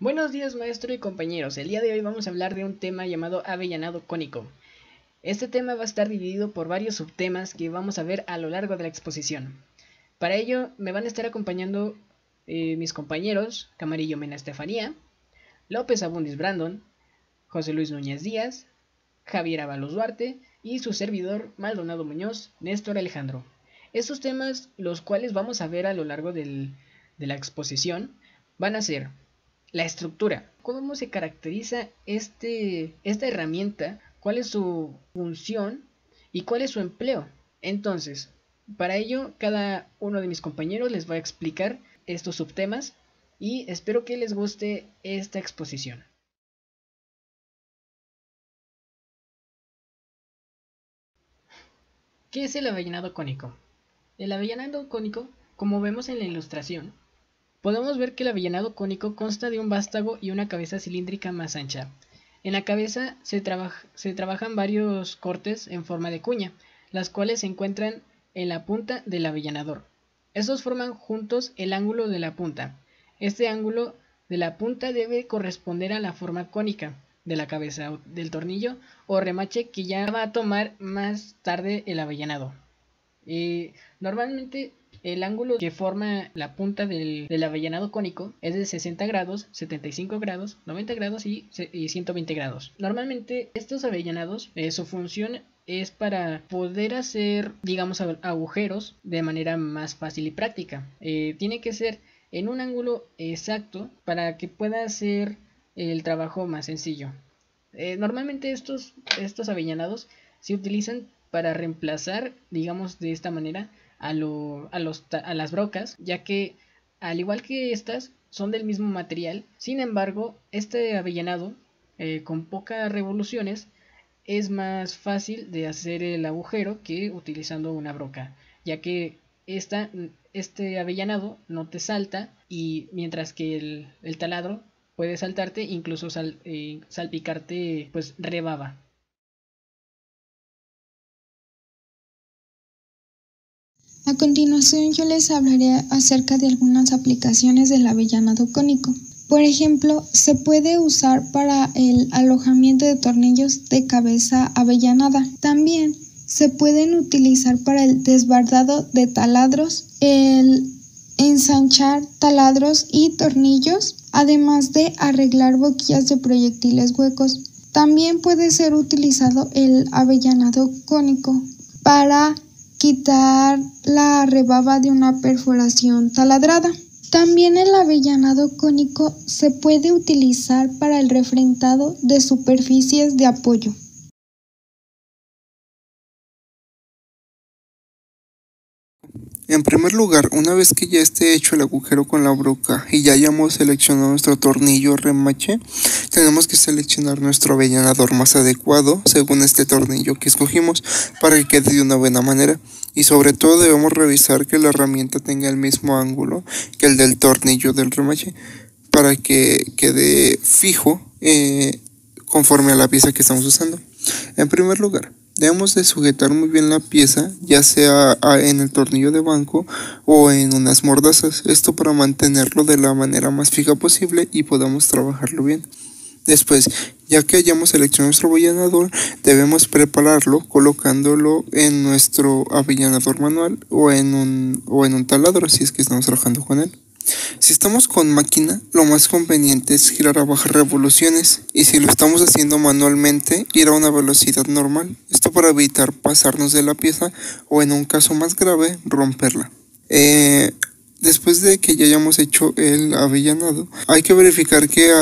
Buenos días, maestro y compañeros. El día de hoy vamos a hablar de un tema llamado avellanado cónico. Este tema va a estar dividido por varios subtemas que vamos a ver a lo largo de la exposición. Para ello me van a estar acompañando mis compañeros Camarillo Mena Estefanía, López Abundis Brandon, José Luis Núñez Díaz, Javier Ábalos Duarte y su servidor Maldonado Muñoz, Néstor Alejandro. Estos temas, los cuales vamos a ver a lo largo de la exposición, van a ser la estructura, cómo se caracteriza esta herramienta, cuál es su función y cuál es su empleo. Entonces, para ello, cada uno de mis compañeros les va a explicar estos subtemas y espero que les guste esta exposición. ¿Qué es el avellanado cónico? El avellanado cónico, como vemos en la ilustración, podemos ver que el avellanado cónico consta de un vástago y una cabeza cilíndrica más ancha. En la cabeza se trabajan varios cortes en forma de cuña, las cuales se encuentran en la punta del avellanador. Estos forman juntos el ángulo de la punta. Este ángulo de la punta debe corresponder a la forma cónica de la cabeza del tornillo o remache que ya va a tomar más tarde el avellanado. Normalmente el ángulo que forma la punta del avellanado cónico es de 60 grados, 75 grados, 90 grados y 120 grados. Normalmente estos avellanados, su función es para poder hacer, digamos, agujeros de manera más fácil y práctica. Tiene que ser en un ángulo exacto para que pueda hacer el trabajo más sencillo. Normalmente estos avellanados se utilizan para reemplazar, digamos de esta manera, a las brocas, ya que al igual que estas son del mismo material. Sin embargo, este avellanado con pocas revoluciones es más fácil de hacer el agujero que utilizando una broca, ya que este avellanado no te salta, y mientras que el taladro puede saltarte, incluso salpicarte, pues rebaba. A continuación yo les hablaré acerca de algunas aplicaciones del avellanado cónico. Por ejemplo, se puede usar para el alojamiento de tornillos de cabeza avellanada. También se pueden utilizar para el desbardado de taladros, el ensanchar taladros y tornillos, además de arreglar boquillas de proyectiles huecos. También puede ser utilizado el avellanado cónico para quitar la rebaba de una perforación taladrada. También el avellanado cónico se puede utilizar para el refrentado de superficies de apoyo. En primer lugar, una vez que ya esté hecho el agujero con la broca y ya hayamos seleccionado nuestro tornillo remache, tenemos que seleccionar nuestro avellanador más adecuado según este tornillo que escogimos para que quede de una buena manera. Y sobre todo debemos revisar que la herramienta tenga el mismo ángulo que el del tornillo del remache para que quede fijo conforme a la pieza que estamos usando. En primer lugar, debemos de sujetar muy bien la pieza, ya sea en el tornillo de banco o en unas mordazas, esto para mantenerlo de la manera más fija posible y podamos trabajarlo bien. Después, ya que hayamos seleccionado nuestro avellanador, debemos prepararlo colocándolo en nuestro avellanador manual o en un taladro si es que estamos trabajando con él. Si estamos con máquina, lo más conveniente es girar a bajas revoluciones, y si lo estamos haciendo manualmente, ir a una velocidad normal, esto para evitar pasarnos de la pieza o, en un caso más grave, romperla. Después de que ya hayamos hecho el avellanado, hay que verificar que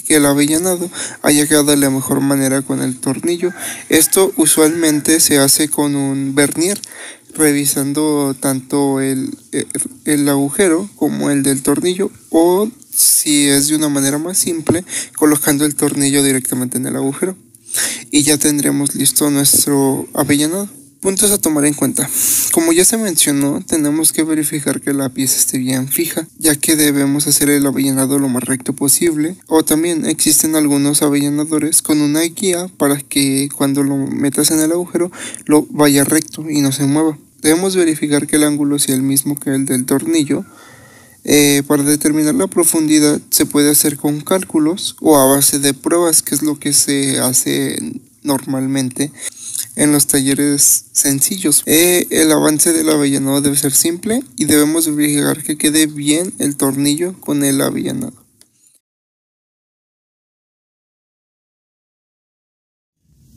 el avellanado haya quedado de la mejor manera con el tornillo. Esto usualmente se hace con un vernier, revisando tanto el agujero como el del tornillo, o si es de una manera más simple, colocando el tornillo directamente en el agujero, y ya tendremos listo nuestro avellanado. Puntos a tomar en cuenta. Como ya se mencionó, tenemos que verificar que la pieza esté bien fija, ya que debemos hacer el avellanado lo más recto posible, o también existen algunos avellanadores con una guía para que cuando lo metas en el agujero lo vaya recto y no se mueva. Debemos verificar que el ángulo sea el mismo que el del tornillo, Para determinar la profundidad se puede hacer con cálculos o a base de pruebas, que es lo que se hace normalmente en los talleres sencillos. El avance del avellanado debe ser simple y debemos verificar que quede bien el tornillo con el avellanado.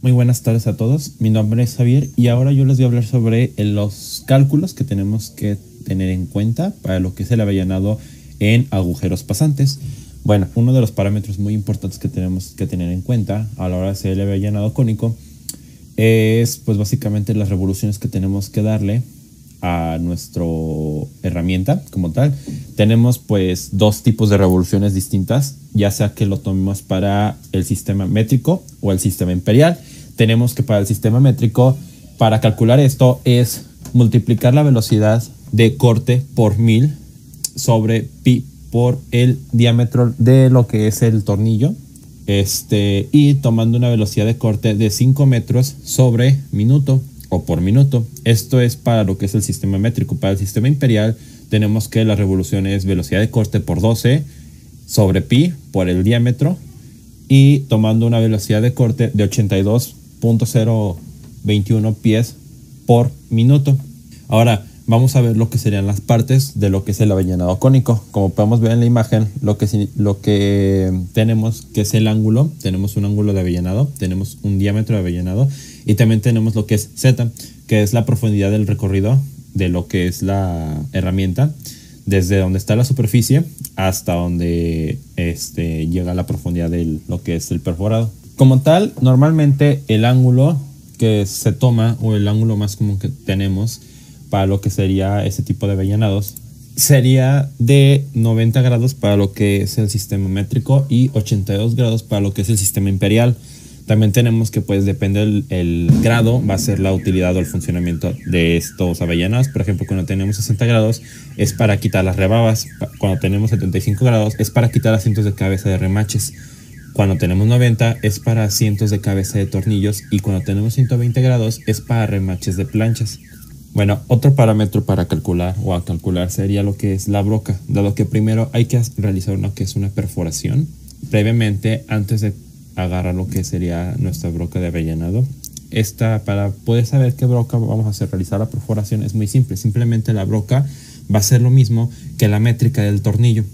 Muy buenas tardes a todos, mi nombre es Javier y ahora yo les voy a hablar sobre los cálculos que tenemos que tener en cuenta para lo que es el avellanado en agujeros pasantes. Bueno, uno de los parámetros muy importantes que tenemos que tener en cuenta a la hora de hacer el avellanado cónico es pues básicamente las revoluciones que tenemos que darle a nuestra herramienta como tal. Tenemos pues dos tipos de revoluciones distintas, ya sea que lo tomemos para el sistema métrico o el sistema imperial. Tenemos que para el sistema métrico, para calcular esto, es multiplicar la velocidad de corte por 1000 sobre pi por el diámetro de lo que es el tornillo, y tomando una velocidad de corte de 5 metros sobre minuto o por minuto. Esto es para lo que es el sistema métrico. Para el sistema imperial tenemos que la revolución es velocidad de corte por 12 sobre pi por el diámetro y tomando una velocidad de corte de 82.021 pies por minuto. Ahora vamos a ver lo que serían las partes de lo que es el avellanado cónico. Como podemos ver en la imagen, lo que tenemos que es el ángulo. Tenemos un ángulo de avellanado, tenemos un diámetro de avellanado y también tenemos lo que es Z, que es la profundidad del recorrido de lo que es la herramienta, desde donde está la superficie hasta donde llega la profundidad de lo que es el perforado. Como tal, normalmente el ángulo que se toma o el ángulo más común que tenemos para lo que sería ese tipo de avellanados sería de 90 grados para lo que es el sistema métrico y 82 grados para lo que es el sistema imperial. También tenemos que pues depende el grado, va a ser la utilidad o el funcionamiento de estos avellanados. Por ejemplo, cuando tenemos 60 grados es para quitar las rebabas, cuando tenemos 75 grados es para quitar asientos de cabeza de remaches, cuando tenemos 90 es para asientos de cabeza de tornillos y cuando tenemos 120 grados es para remaches de planchas. Bueno, otro parámetro para calcular o a calcular sería lo que es la broca, dado que primero hay que realizar lo que es una perforación previamente antes de agarrar lo que sería nuestra broca de avellanado. Para poder saber qué broca vamos a hacer, realizar la perforación es muy simple. Simplemente la broca va a ser lo mismo que la métrica del tornillo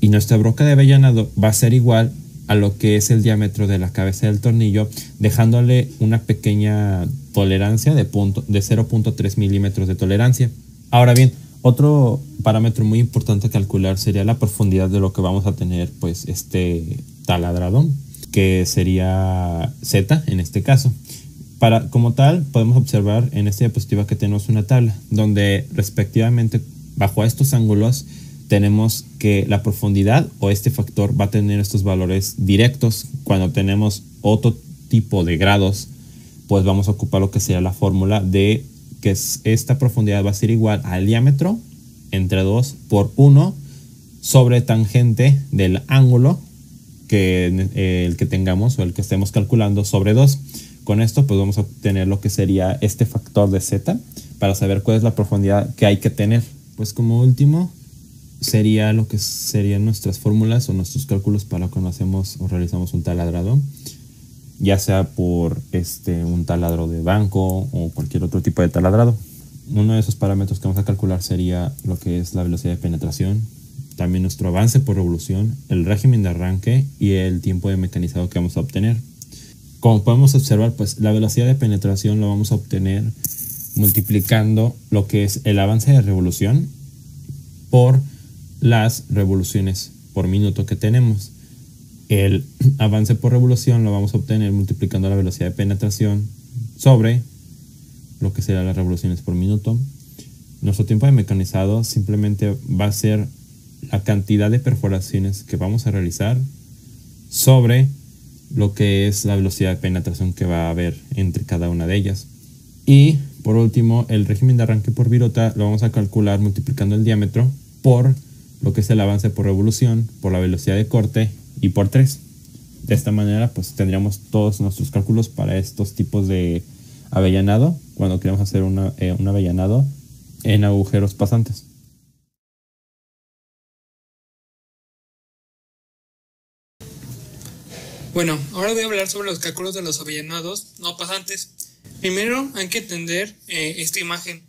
y nuestra broca de avellanado va a ser igual a lo que es el diámetro de la cabeza del tornillo, dejándole una pequeña tolerancia de 0.3 milímetros de tolerancia. Ahora bien, otro parámetro muy importante a calcular sería la profundidad de lo que vamos a tener pues taladrado, que sería Z en este caso. Como tal, podemos observar en esta diapositiva que tenemos una tabla donde respectivamente bajo estos ángulos tenemos que la profundidad o este factor va a tener estos valores directos. Cuando tenemos otro tipo de grados, pues vamos a ocupar lo que sería la fórmula de que esta profundidad va a ser igual al diámetro entre 2 por 1 sobre tangente del ángulo el que tengamos o el que estemos calculando sobre 2. Con esto pues vamos a obtener lo que sería este factor de Z para saber cuál es la profundidad que hay que tener. Pues como último sería lo que serían nuestras fórmulas o nuestros cálculos para cuando hacemos o realizamos un taladrado, ya sea por un taladro de banco o cualquier otro tipo de taladrado. Uno de esos parámetros que vamos a calcular sería lo que es la velocidad de penetración, también nuestro avance por revolución, el régimen de arranque y el tiempo de mecanizado que vamos a obtener. Como podemos observar, pues la velocidad de penetración lo vamos a obtener multiplicando lo que es el avance de revolución por las revoluciones por minuto que tenemos. El avance por revolución lo vamos a obtener multiplicando la velocidad de penetración sobre lo que será las revoluciones por minuto. Nuestro tiempo de mecanizado simplemente va a ser la cantidad de perforaciones que vamos a realizar sobre lo que es la velocidad de penetración que va a haber entre cada una de ellas. Y por último, el régimen de arranque por virota lo vamos a calcular multiplicando el diámetro por lo que es el avance por revolución, por la velocidad de corte y por 3. De esta manera pues tendríamos todos nuestros cálculos para estos tipos de avellanado cuando queremos hacer un avellanado en agujeros pasantes. Bueno, ahora voy a hablar sobre los cálculos de los avellanados no pasantes. Primero hay que entender esta imagen.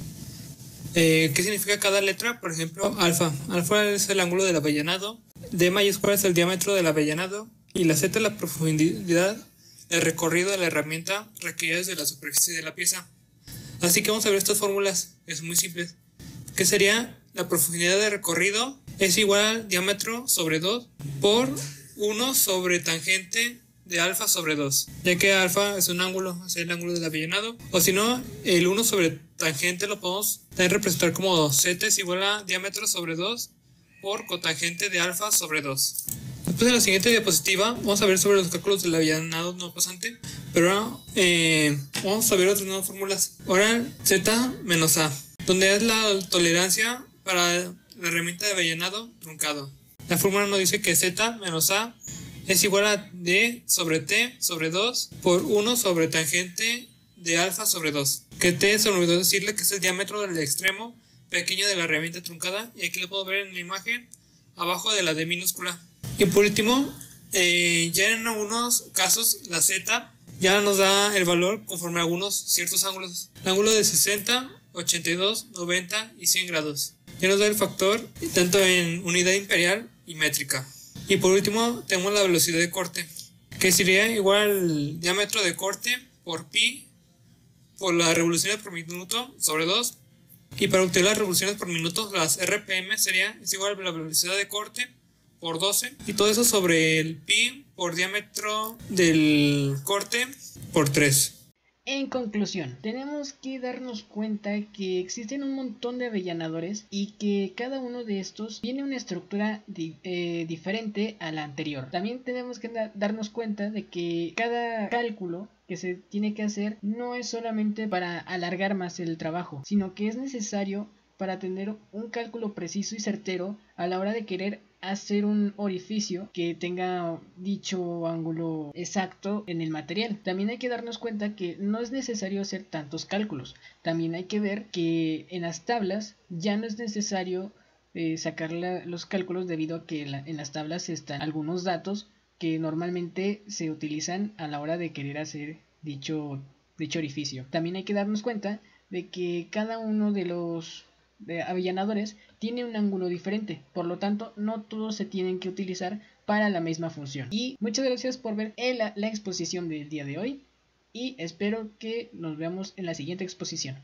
¿Qué significa cada letra? Por ejemplo, alfa. Alfa es el ángulo del avellanado, D mayúscula es el diámetro del avellanado y la Z es la profundidad del recorrido de la herramienta requerida desde la superficie de la pieza. Así que vamos a ver estas fórmulas, es muy simple. ¿Qué sería? La profundidad de recorrido es igual al diámetro sobre 2 por 1 sobre tangente de alfa sobre 2, ya que alfa es un ángulo, es el ángulo del avellanado, o si no, el 1 sobre tangente lo podemos también representar como Z es igual a diámetro sobre 2 por cotangente de alfa sobre 2. Después en la siguiente diapositiva vamos a ver sobre los cálculos del avellanado no pasante, pero ahora vamos a ver otras nuevas fórmulas. Ahora Z menos A, donde es la tolerancia para la herramienta de avellanado truncado. La fórmula nos dice que Z menos A es igual a D sobre T sobre 2 por 1 sobre tangente de alfa sobre 2. Que T se me olvidó decirle que es el diámetro del extremo pequeño de la herramienta truncada, y aquí lo puedo ver en la imagen abajo de la D minúscula. Y por último, ya en algunos casos la Z ya nos da el valor conforme a algunos ciertos ángulos. El ángulo de 60, 82, 90 y 100 grados. Ya nos da el factor tanto en unidad imperial y métrica. Y por último tenemos la velocidad de corte, que sería igual al diámetro de corte por pi por las revoluciones por minuto sobre 2. Y para obtener las revoluciones por minuto, las RPM es igual a la velocidad de corte por 12. Y todo eso sobre el pi por diámetro del corte por 3. En conclusión, tenemos que darnos cuenta que existen un montón de avellanadores y que cada uno de estos tiene una estructura diferente a la anterior. También tenemos que darnos cuenta de que cada cálculo que se tiene que hacer no es solamente para alargar más el trabajo, sino que es necesario para tener un cálculo preciso y certero a la hora de querer hacer un orificio que tenga dicho ángulo exacto en el material. También hay que darnos cuenta que no es necesario hacer tantos cálculos. También hay que ver que en las tablas ya no es necesario sacar los cálculos, debido a que en las tablas están algunos datos que normalmente se utilizan a la hora de querer hacer dicho orificio. También hay que darnos cuenta de que cada uno de los avellanadores tiene un ángulo diferente, por lo tanto no todos se tienen que utilizar para la misma función. Y muchas gracias por ver la exposición del día de hoy, y espero que nos veamos en la siguiente exposición.